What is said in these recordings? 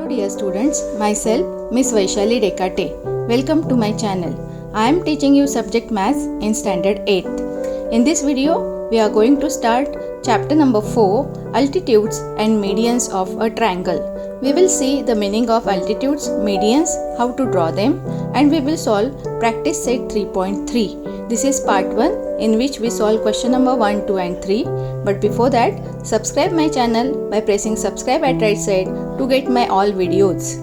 Hello dear students, myself Miss Vaishali Dekate. Welcome to my channel. I am teaching you subject Maths in Standard 8th. In this video, we are going to start chapter number 4, Altitudes and Medians of a Triangle. We will see the meaning of altitudes, medians, how to draw them, and we will solve practice set 3.3. This is part 1 in which we solve question number 1, 2 and 3. But before that, subscribe my channel by pressing subscribe at right side to get my all videos.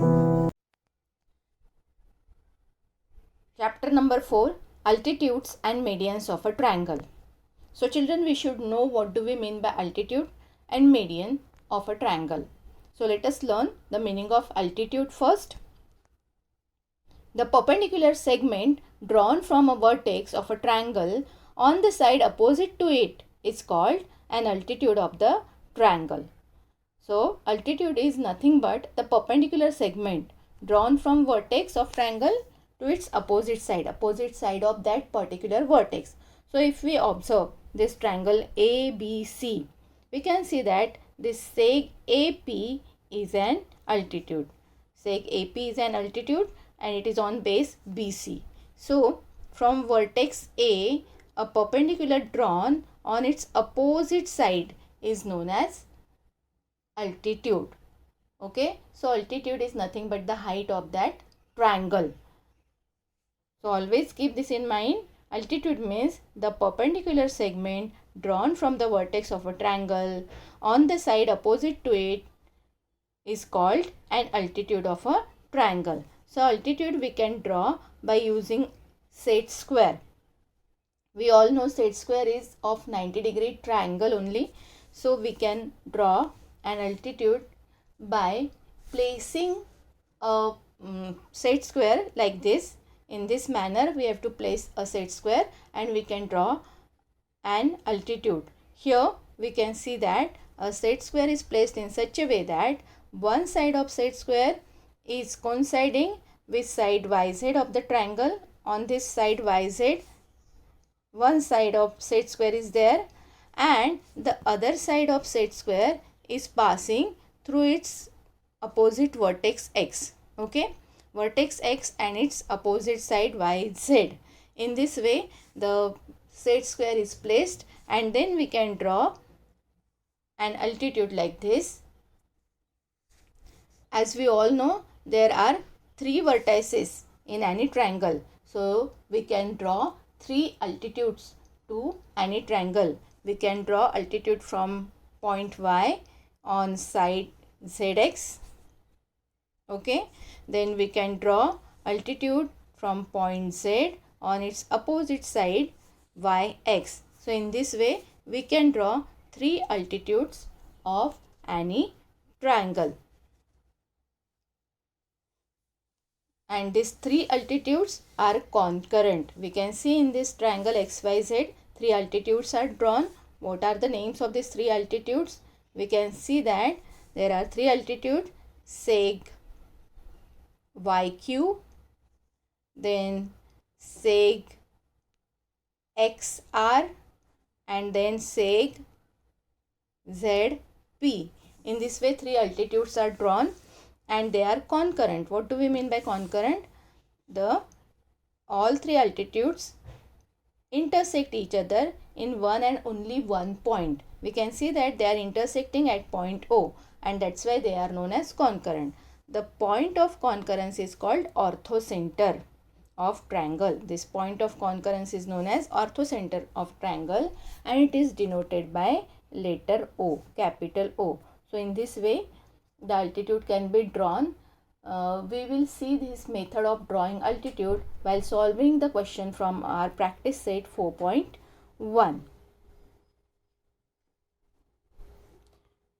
Chapter number 4, Altitudes and Medians of a Triangle. So children, we should know what do we mean by altitude and median of a triangle. So let us learn the meaning of altitude first. The perpendicular segment drawn from a vertex of a triangle on the side opposite to it is called an altitude of the triangle. So altitude is nothing but the perpendicular segment drawn from vertex of triangle to its opposite side of that particular vertex. So if we observe this triangle ABC, we can see that this seg AP is an altitude. Seg AP is an altitude and it is on base BC. So from vertex A, a perpendicular drawn on its opposite side is known as altitude. Okay, so altitude is nothing but the height of that triangle. So always keep this in mind. Altitude means the perpendicular segment drawn from the vertex of a triangle on the side opposite to it is called an altitude of a triangle. So altitude we can draw by using set square. We all know set square is of 90-degree triangle only. So we can draw an altitude by placing a set square like this. In this manner we have to place a set square and we can draw an altitude. Here we can see that a set square is placed in such a way that one side of set square is coinciding with side YZ of the triangle. On this side YZ, one side of set square is there and the other side of set square is passing through its opposite vertex X. Okay, vertex X and its opposite side YZ. In this way the set square is placed and then we can draw an altitude like this. As we all know, there are 3 vertices in any triangle. So we can draw 3 altitudes to any triangle. We can draw altitude from point Y on side ZX. Okay, then we can draw altitude from point Z on its opposite side YX. So in this way we can draw 3 altitudes of any triangle. And these 3 altitudes are concurrent. We can see in this triangle XYZ 3 altitudes are drawn. What are the names of these 3 altitudes? We can see that there are 3 altitudes: seg YQ, then seg XR, and then seg ZP. In this way 3 altitudes are drawn and they are concurrent. What do we mean by concurrent? All 3 altitudes intersect each other in one and only one point. We can see that they are intersecting at point O and that's why they are known as concurrent. The point of concurrence is called orthocenter of triangle. This point of concurrence is known as orthocenter of triangle and it is denoted by letter O, capital O. So in this way the altitude can be drawn. We will see this method of drawing altitude while solving the question from our practice set 4.1.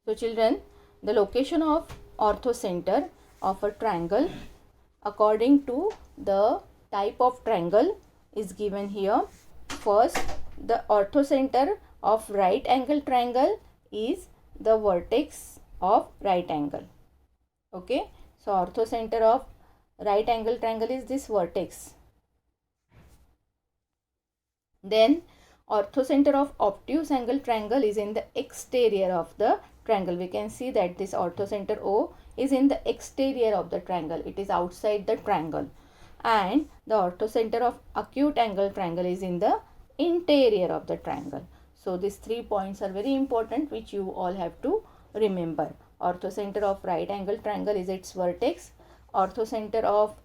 So children, the location of orthocenter of a triangle according to the type of triangle is given here. First, the orthocenter of right angle triangle is the vertex of right angle. Okay, so orthocenter of right angle triangle is this vertex. Then orthocenter of obtuse angle triangle is in the exterior of the triangle. We can see that this orthocenter O is in the exterior of the triangle. It is outside the triangle. And the orthocenter of acute angle triangle is in the interior of the triangle. So these 3 points are very important, which you all have to remember. Orthocenter of right angle triangle is its vertex. Orthocenter of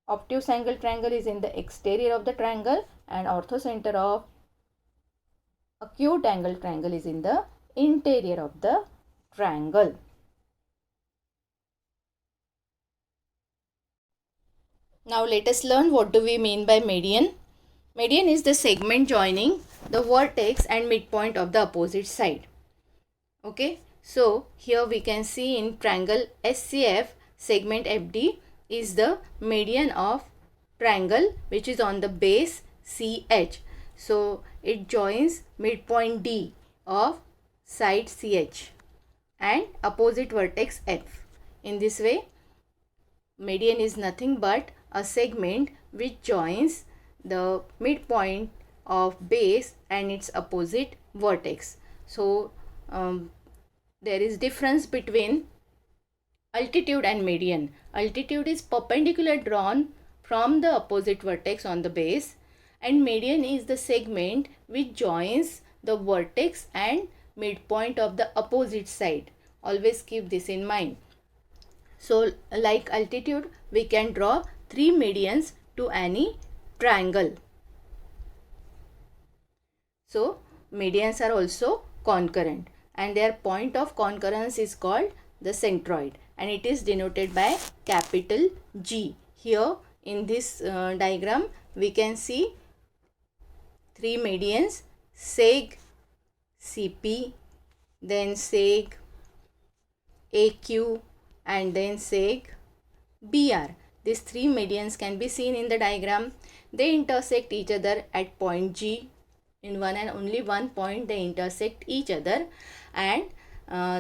obtuse angle triangle is in the exterior of the triangle, and orthocenter of acute angle triangle is in the interior of the triangle. Now let us learn what do we mean by median. Median is the segment joining the vertex and midpoint of the opposite side. Okay, so here we can see in triangle SCF, segment FD is the median of triangle which is on the base CH. So it joins midpoint D of side CH and opposite vertex F. In this way, median is nothing but a segment which joins the midpoint of base and its opposite vertex. So there is difference between altitude and median. Altitude is perpendicular drawn from the opposite vertex on the base, and median is the segment which joins the vertex and midpoint of the opposite side. Always keep this in mind. So like altitude, we can draw 3 medians to any triangle. So medians are also concurrent, and their point of concurrence is called the centroid, and it is denoted by capital G. Here in this diagram we can see 3 medians, seg CP, then seg AQ, and then seg BR. These 3 medians can be seen in the diagram. They intersect each other at point G. In one and only one point they intersect each other, and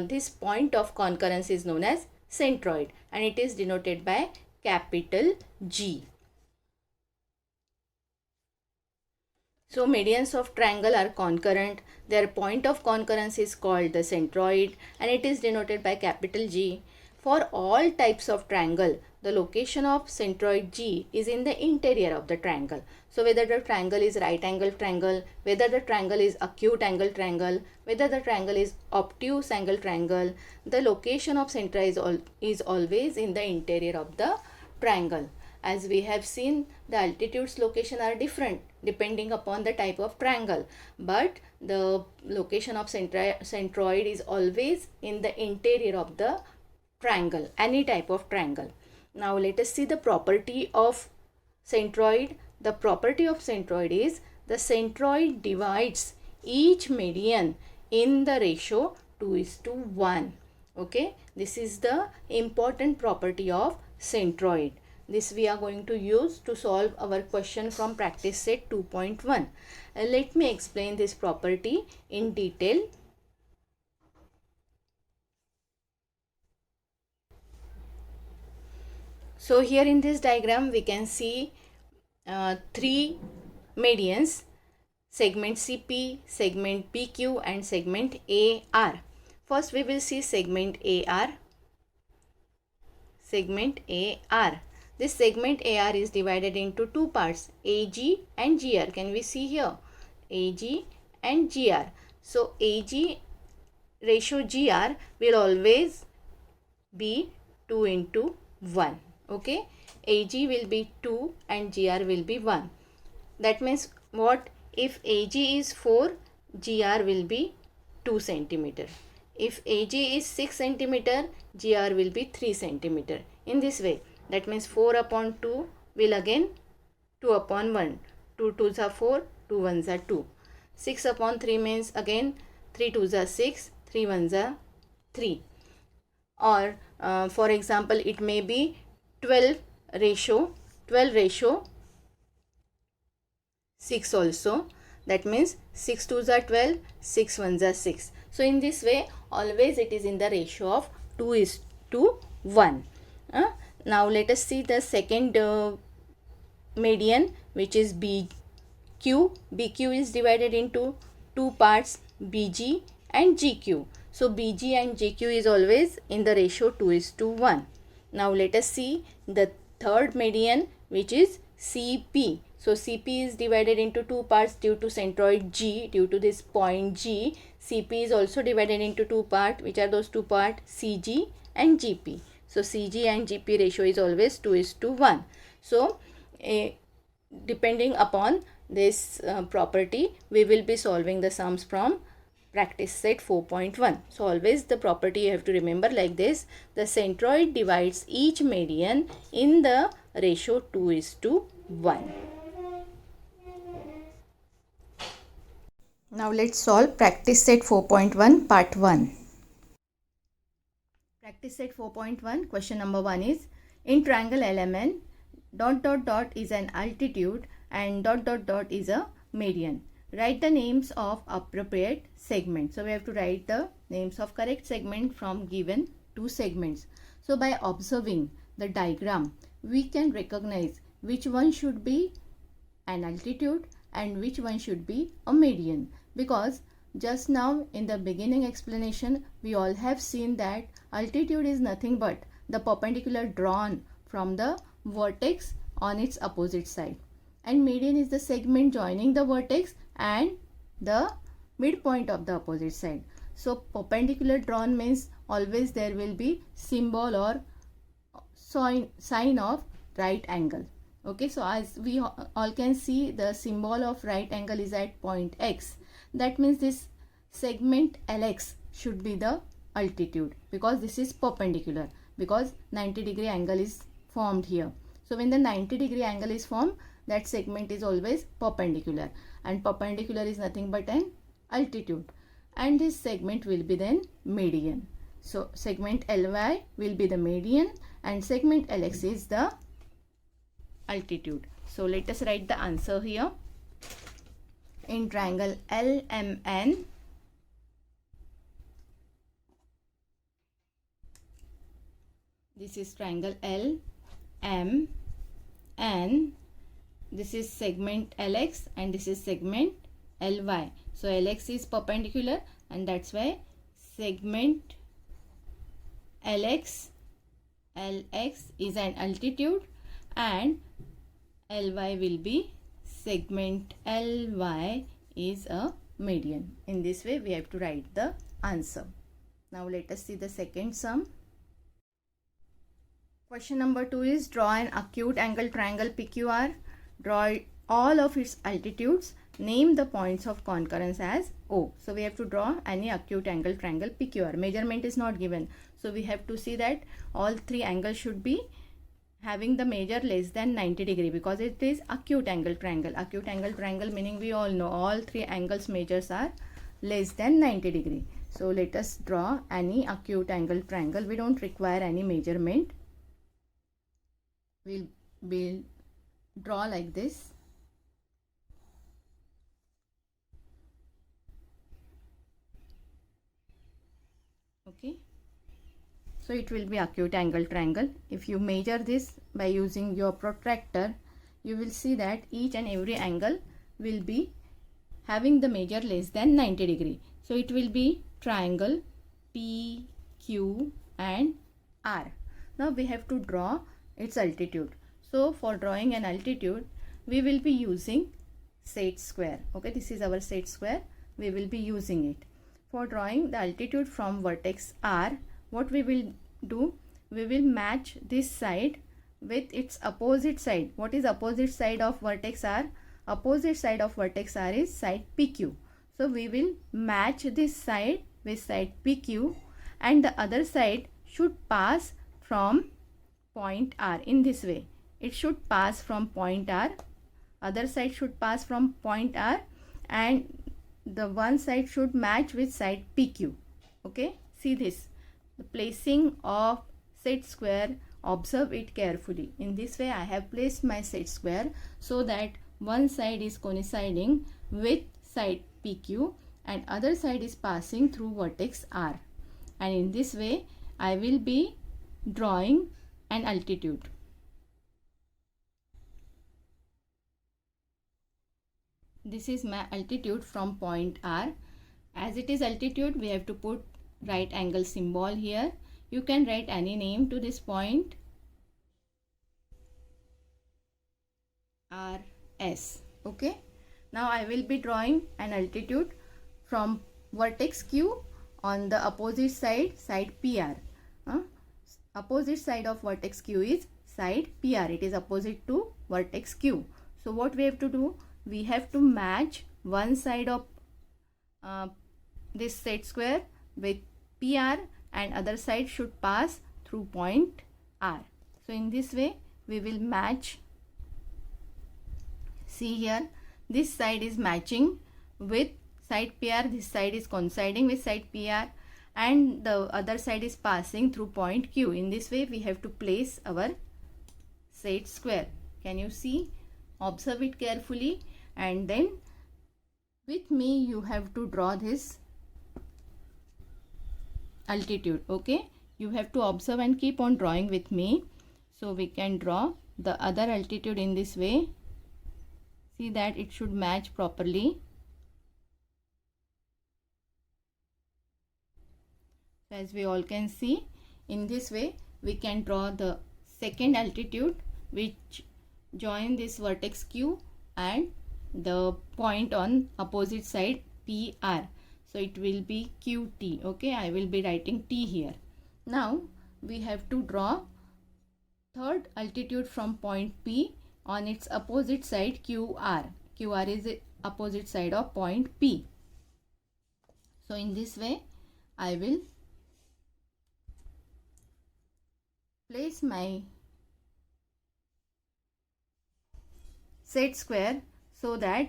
this point of concurrence is known as centroid, and it is denoted by capital G. So medians of triangle are concurrent. Their point of concurrence is called the centroid, and it is denoted by capital G. For all types of triangle, the location of centroid G is in the interior of the triangle. So whether the triangle is right angle triangle, whether the triangle is acute angle triangle, whether the triangle is obtuse angle triangle, the location of centroid is always in the interior of the triangle. As we have seen, the altitudes location are different depending upon the type of triangle, but the location of centroid is always in the interior of the triangle, any type of triangle. Now let us see the property of centroid. The property of centroid is the centroid divides each median in the ratio 2:1. Okay, this is the important property of centroid. This we are going to use to solve our question from practice set 2.1. Let me explain this property in detail. So here in this diagram we can see 3 medians, segment CP, segment PQ, and segment AR. First we will see segment AR. Segment AR. This segment AR is divided into 2 parts, AG and GR. Can we see here? AG and GR. So AG ratio GR will always be 2:1. Okay, AG will be 2 and GR will be 1. That means what? If AG is 4, GR will be 2 centimeter. If AG is 6 centimeter, GR will be 3 centimeter. In this way, that means 4 upon 2 will again 2 upon 1. 2 2s are 4, 2 1s are 2. 6 upon 3 means again 3 2s are 6, 3 1s are 3. Or for example, it may be 12 ratio 6 also. That means 6 2s are 12, 6 1s are 6. So in this way, always it is in the ratio of 2:1. Now let us see the second median, which is BQ. BQ is divided into 2 parts, BG and GQ. So BG and GQ is always in the ratio 2:1. Now let us see the third median, which is CP. So CP is divided into two parts due to centroid G, due to this point G. CP is also divided into two parts. Which are those two parts? CG and GP. So CG and GP ratio is always 2:1. So depending upon this property, we will be solving the sums from practice set 4.1. So always the property you have to remember like this: the centroid divides each median in the ratio 2:1. Now let's solve practice set 4.1 part 1. Practice set 4.1 question number 1 is: in triangle LMN, dot dot dot is an altitude and dot dot dot is a median. Write the names of appropriate segments. So we have to write the names of correct segment from given two segments. So by observing the diagram, we can recognize which one should be an altitude and which one should be a median, because just now in the beginning explanation we all have seen that altitude is nothing but the perpendicular drawn from the vertex on its opposite side, and median is the segment joining the vertex and the midpoint of the opposite side. So perpendicular drawn means always there will be symbol or sign of right angle. Okay, so as we all can see, the symbol of right angle is at point X. That means this segment LX should be the altitude, because this is perpendicular, because 90-degree angle is formed here. So when the 90-degree angle is formed, that segment is always perpendicular, and perpendicular is nothing but an altitude, and this segment will be then median. So segment LY will be the median and segment LX is the altitude. So let us write the answer here. In triangle LMN, this is triangle LMN, this is segment LX and this is segment LY. So LX is perpendicular, and that's why segment LX is an altitude and LY will be segment LY is a median. In this way we have to write the answer. Now let us see the second sum. Question number 2 is: draw an acute angle triangle PQR. Draw all of its altitudes. Name the points of concurrence as O. So we have to draw any acute angle triangle PQR. Measurement is not given, so we have to see that all three angles should be having the measure less than 90 degree, because it is acute angle triangle. Acute angle triangle meaning we all know all three angles measures are less than 90 degree. So let us draw any acute angle triangle. We don't require any measurement. We'll draw like this. Okay, so it will be acute angle triangle. If you measure this by using your protractor, you will see that each and every angle will be having the measure less than 90 degree. So it will be triangle P, Q and R. Now we have to draw its altitude. So for drawing an altitude, we will be using set square. Okay, this is our set square. We will be using it. For drawing the altitude from vertex R, what we will do, we will match this side with its opposite side. What is opposite side of vertex R? Opposite side of vertex R is side PQ. So we will match this side with side PQ, and the other side should pass from point R. In this way, it should pass from point R. Other side should pass from point R, and the one side should match with side PQ. Okay, see this, the placing of set square, observe it carefully. In this way I have placed my set square so that one side is coinciding with side PQ and other side is passing through vertex R, and in this way I will be drawing an altitude. This is my altitude from point R. As it is altitude, we have to put right angle symbol here. You can write any name to this point. RS. Okay. Now I will be drawing an altitude from vertex Q on the opposite side, side PR. Opposite side of vertex Q is side PR. It is opposite to vertex Q. So what we have to do? We have to match one side of this set square with PR, and other side should pass through point R. So in this way we will match. See here, this side is matching with side PR, this side is coinciding with side PR, and the other side is passing through point Q. In this way we have to place our set square. Can you see? Observe it carefully, and then with me you have to draw this altitude. Okay, you have to observe and keep on drawing with me. So we can draw the other altitude in this way. See that it should match properly. As we all can see, in this way we can draw the second altitude which join this vertex Q and the point on opposite side PR. So it will be QT. Okay, I will be writing T here. Now we have to draw third altitude from point P on its opposite side QR. QR is the opposite side of point P. So in this way I will place my set square so that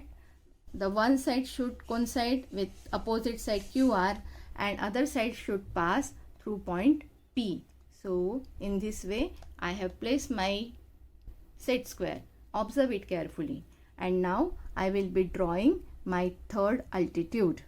the one side should coincide with opposite side QR and other side should pass through point P. So in this way I have placed my set square. Observe it carefully. And now I will be drawing my third altitude.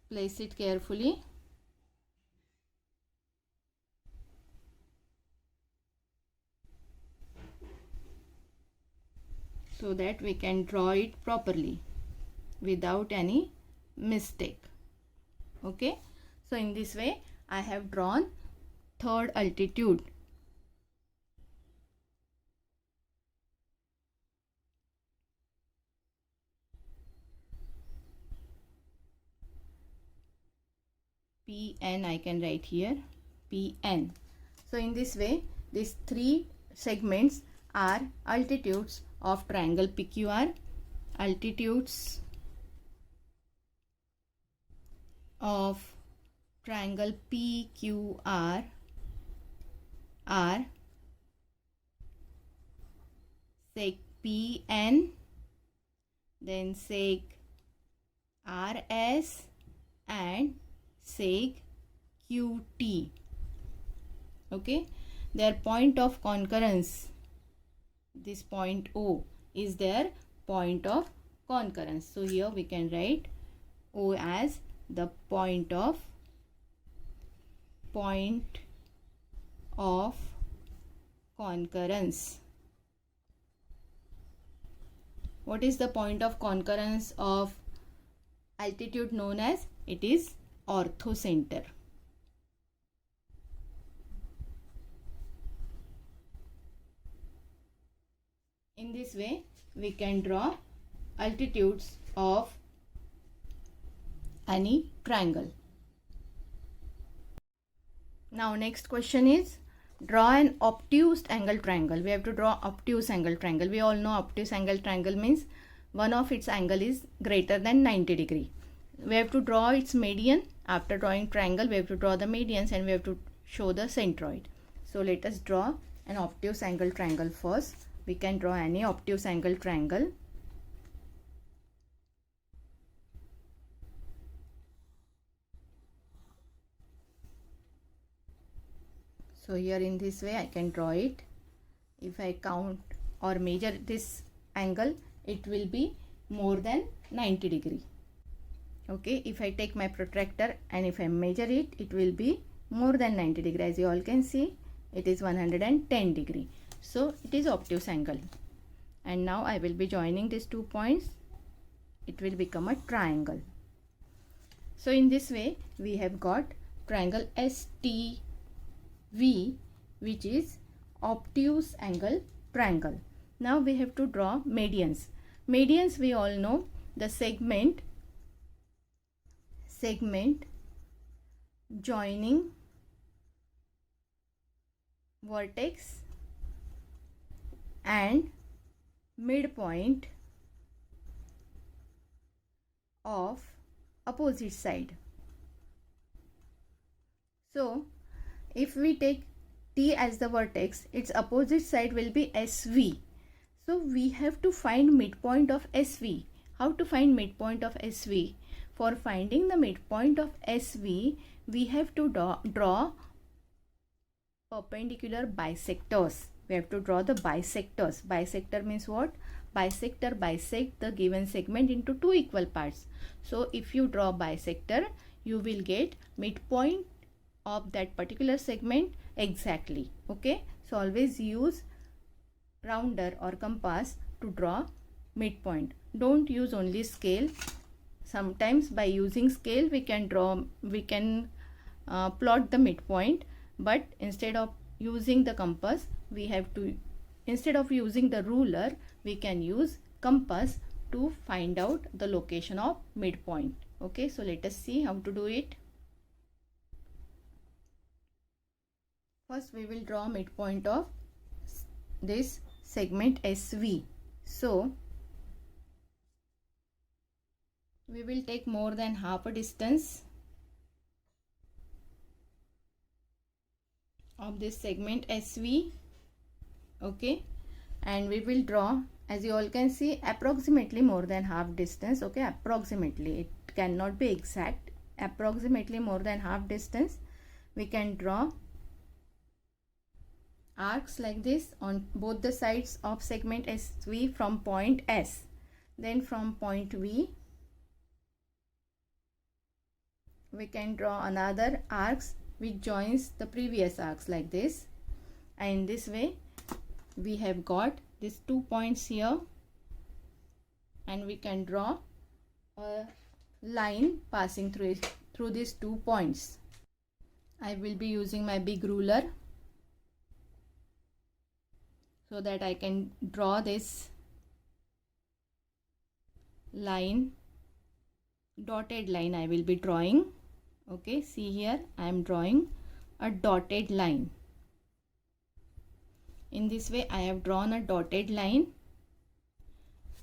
Place it carefully. So that we can draw it properly without any mistake. Okay, so in this way I have drawn third altitude. PN I can write here, PN. So in this way these three segments are altitudes of triangle PQR, altitudes of triangle PQR are sec PN, then sec RS and sec QT. Okay, their point of concurrence, this point O is their point of concurrence. So here we can write O as the point of concurrence. What is the point of concurrence of altitude known as? It is orthocenter. In this way we can draw altitudes of any triangle. Now next question is, draw an obtuse angle triangle. We have to draw obtuse angle triangle. We all know obtuse angle triangle means one of its angle is greater than 90 degree. We have to draw its median. After drawing triangle we have to draw the medians and we have to show the centroid. So let us draw an obtuse angle triangle first. We can draw any obtuse angle triangle. So here in this way I can draw it. If I count or measure this angle, it will be more than 90 degree. Okay, if I take my protractor and if I measure it, it will be more than 90 degree. As you all can see, it is 110 degree. So it is obtuse angle. And now I will be joining these 2 points. It will become a triangle. So in this way, we have got triangle STV, which is obtuse angle triangle. Now we have to draw medians. Medians, we all know, the segment joining vertex and midpoint of opposite side. So if we take T as the vertex, its opposite side will be SV. So we have to find midpoint of SV. How to find midpoint of SV? For finding the midpoint of SV, we have to draw perpendicular bisectors. We have to draw the bisectors. Bisector means what? Bisector bisect the given segment into 2 equal parts. So if you draw bisector, you will get midpoint of that particular segment exactly. Okay, so always use rounder or compass to draw midpoint. Don't use only scale. Sometimes by using scale we can plot the midpoint, but instead of using the compass, instead of using the ruler, we can use compass to find out the location of midpoint. Okay, so let us see how to do it. First we will draw midpoint of this segment SV. So we will take more than half a distance of this segment SV. Okay, and we will draw, as you all can see, approximately more than half distance. Okay, approximately, it cannot be exact, approximately more than half distance. We can draw arcs like this on both the sides of segment SV from point S. Then from point V, we can draw another arcs which joins the previous arcs like this. And in this way, we have got these 2 points here, and we can draw a line passing through these 2 points. I will be using my big ruler so that I can draw this line, dotted line I will be drawing. Okay, see here, I am drawing a dotted line. In this way, I have drawn a dotted line,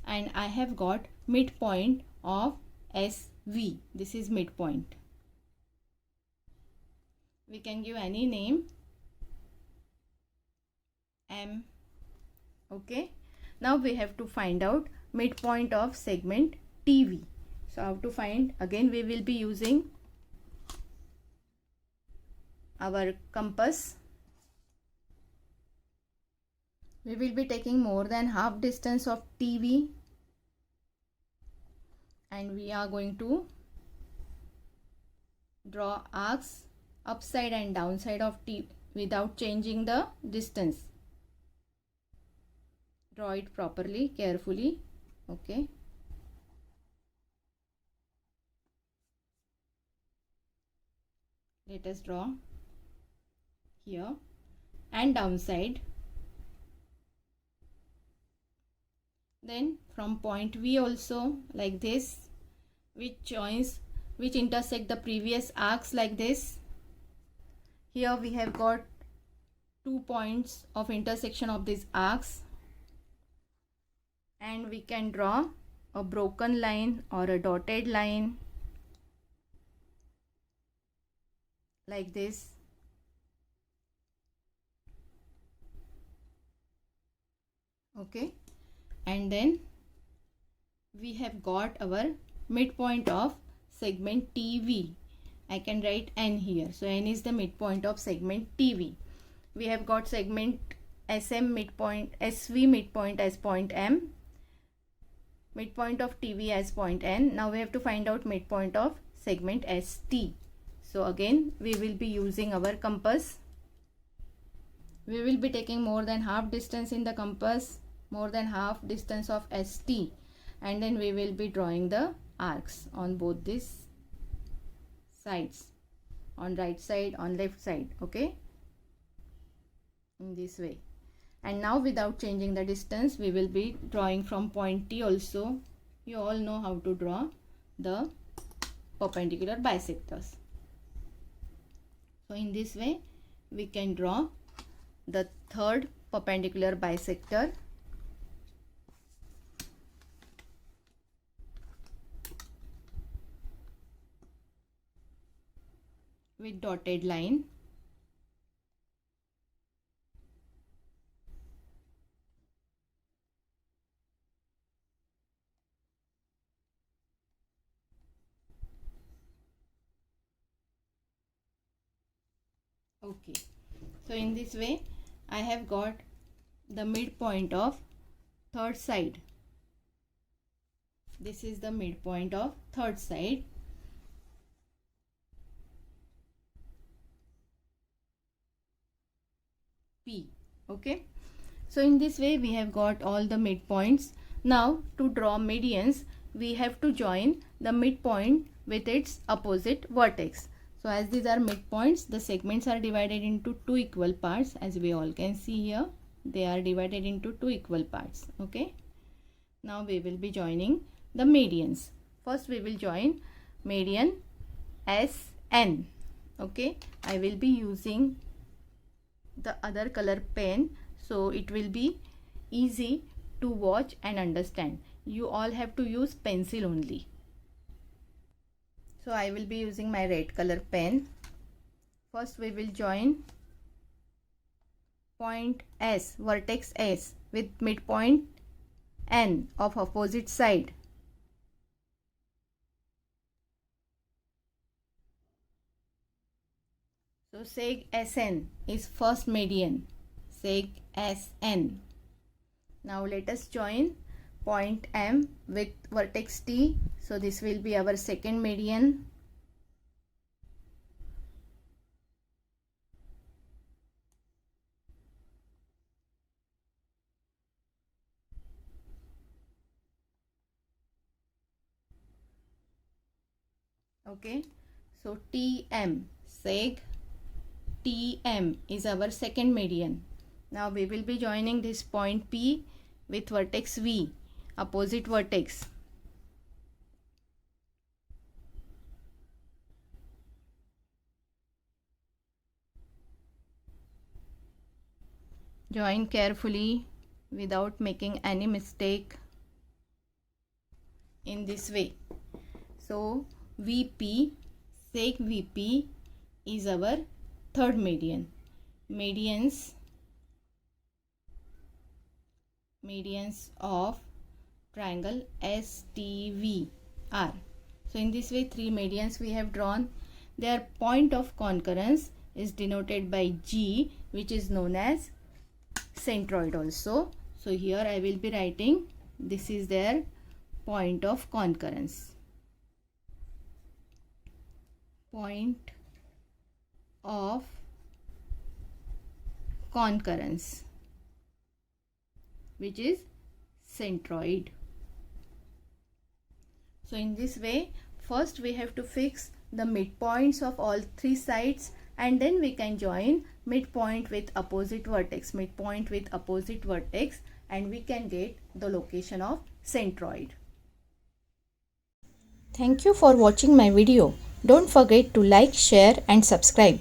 and I have got midpoint of SV. This is midpoint. We can give any name, M. Okay, now we have to find out midpoint of segment TV. So how to find? Again, we will be using our compass. We will be taking more than half distance of TV, and we are going to draw arcs upside and downside of T without changing the distance. Draw it properly, carefully. Okay. Let us draw here and downside. Then from point V also like this, which intersect the previous arcs like this. Here we have got 2 points of intersection of these arcs, and we can draw a broken line or a dotted line like this. Okay, and then we have got our midpoint of segment TV. I can write N here. So N is the midpoint of segment TV. We have got segment SM midpoint, SV midpoint as point M. midpoint of TV as point N. Now we have to find out midpoint of segment ST. So again we will be using our compass. We will be taking more than half distance in the compass, more than half distance of ST, and then we will be drawing the arcs on both these sides, on right side, on left side, okay, in this way. And now without changing the distance, we will be drawing from point T also. You all know how to draw the perpendicular bisectors. So in this way we can draw the third perpendicular bisector with dotted line. Okay, so in this way I have got the midpoint of third side. This is the midpoint of third side. P. Okay, so in this way we have got all the midpoints. Now to draw medians, we have to join the midpoint with its opposite vertex. So as these are midpoints, the segments are divided into two equal parts. As we all can see here, they are divided into two equal parts. Okay, now we will be joining the medians. First we will join median SN. Okay, I will be using the other color pen, so it will be easy to watch and understand. You all have to use pencil only. So I will be using my red color pen. First we will join point S, vertex S, with midpoint N of opposite side. So seg SN is first median, seg SN. Now let us join point M with vertex T. So this will be our second median. Okay, so TM, seg TM is our second median. Now we will be joining this point P with vertex V, opposite vertex. Join carefully without making any mistake in this way. So VP, seg VP is our third median. Medians of triangle STVR. So in this way three medians we have drawn. Their point of concurrence is denoted by G, which is known as centroid also. So here I will be writing this is their point of concurrence. Point of concurrence, which is centroid. So in this way, first we have to fix the midpoints of all three sides, and then we can join midpoint with opposite vertex, and we can get the location of centroid. Thank you for watching my video. Don't forget to like, share and subscribe.